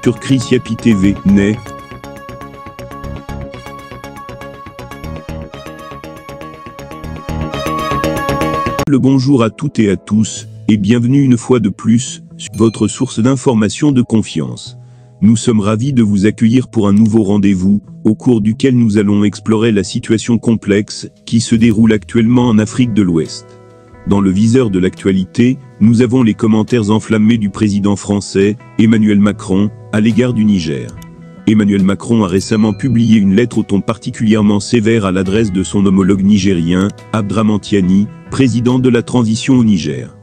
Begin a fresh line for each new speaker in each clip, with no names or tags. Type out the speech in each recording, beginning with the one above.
sur Chris Yapi TV, né. Le bonjour à toutes et à tous, et bienvenue une fois de plus, sur votre source d'information de confiance. Nous sommes ravis de vous accueillir pour un nouveau rendez-vous, au cours duquel nous allons explorer la situation complexe qui se déroule actuellement en Afrique de l'Ouest. Dans le viseur de l'actualité, nous avons les commentaires enflammés du président français, Emmanuel Macron, à l'égard du Niger. Emmanuel Macron a récemment publié une lettre au ton particulièrement sévère à l'adresse de son homologue nigérien, Abdraman Tiani, président de la transition au Niger.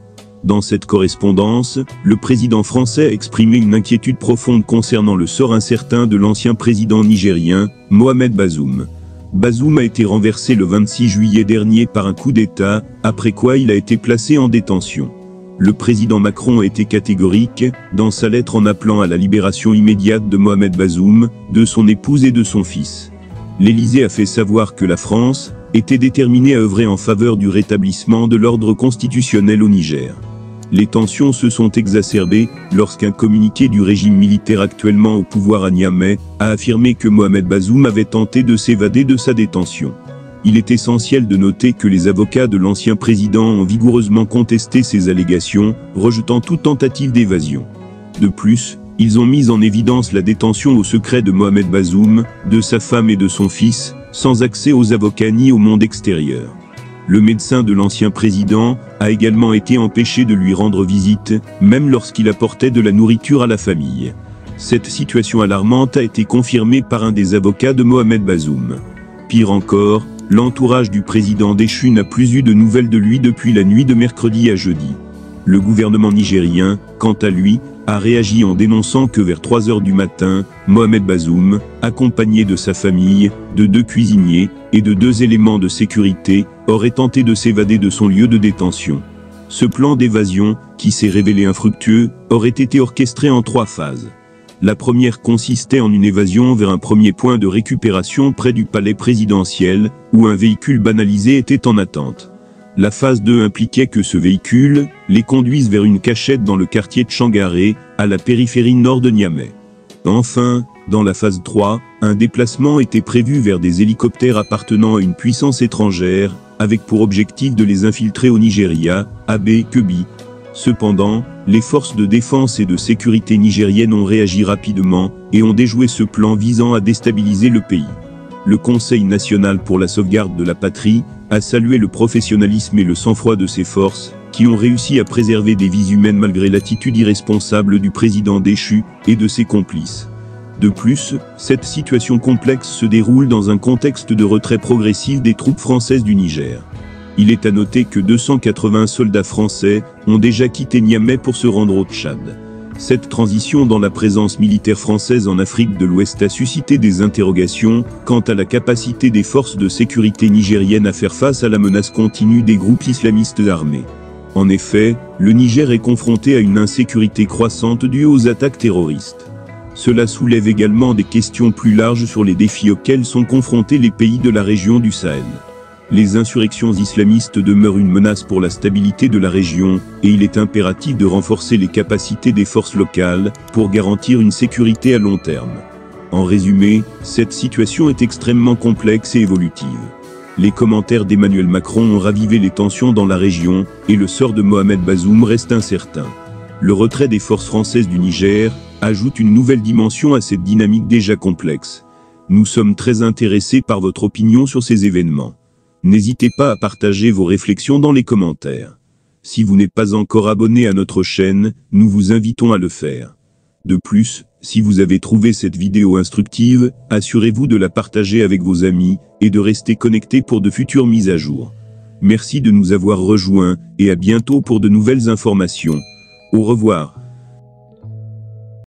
Dans cette correspondance, le président français a exprimé une inquiétude profonde concernant le sort incertain de l'ancien président nigérien, Mohamed Bazoum. Bazoum a été renversé le 26 juillet dernier par un coup d'État, après quoi il a été placé en détention. Le président Macron a été catégorique, dans sa lettre en appelant à la libération immédiate de Mohamed Bazoum, de son épouse et de son fils. L'Élysée a fait savoir que la France était déterminée à œuvrer en faveur du rétablissement de l'ordre constitutionnel au Niger. Les tensions se sont exacerbées lorsqu'un communiqué du régime militaire actuellement au pouvoir à Niamey a affirmé que Mohamed Bazoum avait tenté de s'évader de sa détention. Il est essentiel de noter que les avocats de l'ancien président ont vigoureusement contesté ces allégations, rejetant toute tentative d'évasion. De plus, ils ont mis en évidence la détention au secret de Mohamed Bazoum, de sa femme et de son fils, sans accès aux avocats ni au monde extérieur. Le médecin de l'ancien président a également été empêché de lui rendre visite, même lorsqu'il apportait de la nourriture à la famille. Cette situation alarmante a été confirmée par un des avocats de Mohamed Bazoum. Pire encore, l'entourage du président déchu n'a plus eu de nouvelles de lui depuis la nuit de mercredi à jeudi. Le gouvernement nigérien, quant à lui, a réagi en dénonçant que vers 3 heures du matin, Mohamed Bazoum, accompagné de sa famille, de 2 cuisiniers et de 2 éléments de sécurité, aurait tenté de s'évader de son lieu de détention. Ce plan d'évasion, qui s'est révélé infructueux, aurait été orchestré en 3 phases. La première consistait en une évasion vers un premier point de récupération près du palais présidentiel, où un véhicule banalisé était en attente. La phase 2 impliquait que ce véhicule les conduise vers une cachette dans le quartier de Changaré, à la périphérie nord de Niamey. Enfin, dans la phase 3, un déplacement était prévu vers des hélicoptères appartenant à une puissance étrangère, avec pour objectif de les infiltrer au Nigeria, à Kebi. Cependant, les forces de défense et de sécurité nigériennes ont réagi rapidement et ont déjoué ce plan visant à déstabiliser le pays. Le Conseil national pour la sauvegarde de la patrie a salué le professionnalisme et le sang-froid de ses forces, qui ont réussi à préserver des vies humaines malgré l'attitude irresponsable du président déchu et de ses complices. De plus, cette situation complexe se déroule dans un contexte de retrait progressif des troupes françaises du Niger. Il est à noter que 280 soldats français ont déjà quitté Niamey pour se rendre au Tchad. Cette transition dans la présence militaire française en Afrique de l'Ouest a suscité des interrogations quant à la capacité des forces de sécurité nigériennes à faire face à la menace continue des groupes islamistes armés. En effet, le Niger est confronté à une insécurité croissante due aux attaques terroristes. Cela soulève également des questions plus larges sur les défis auxquels sont confrontés les pays de la région du Sahel. Les insurrections islamistes demeurent une menace pour la stabilité de la région, et il est impératif de renforcer les capacités des forces locales, pour garantir une sécurité à long terme. En résumé, cette situation est extrêmement complexe et évolutive. Les commentaires d'Emmanuel Macron ont ravivé les tensions dans la région, et le sort de Mohamed Bazoum reste incertain. Le retrait des forces françaises du Niger ajoute une nouvelle dimension à cette dynamique déjà complexe. Nous sommes très intéressés par votre opinion sur ces événements. N'hésitez pas à partager vos réflexions dans les commentaires. Si vous n'êtes pas encore abonné à notre chaîne, nous vous invitons à le faire. De plus, si vous avez trouvé cette vidéo instructive, assurez-vous de la partager avec vos amis, et de rester connecté pour de futures mises à jour. Merci de nous avoir rejoints, et à bientôt pour de nouvelles informations. Au revoir.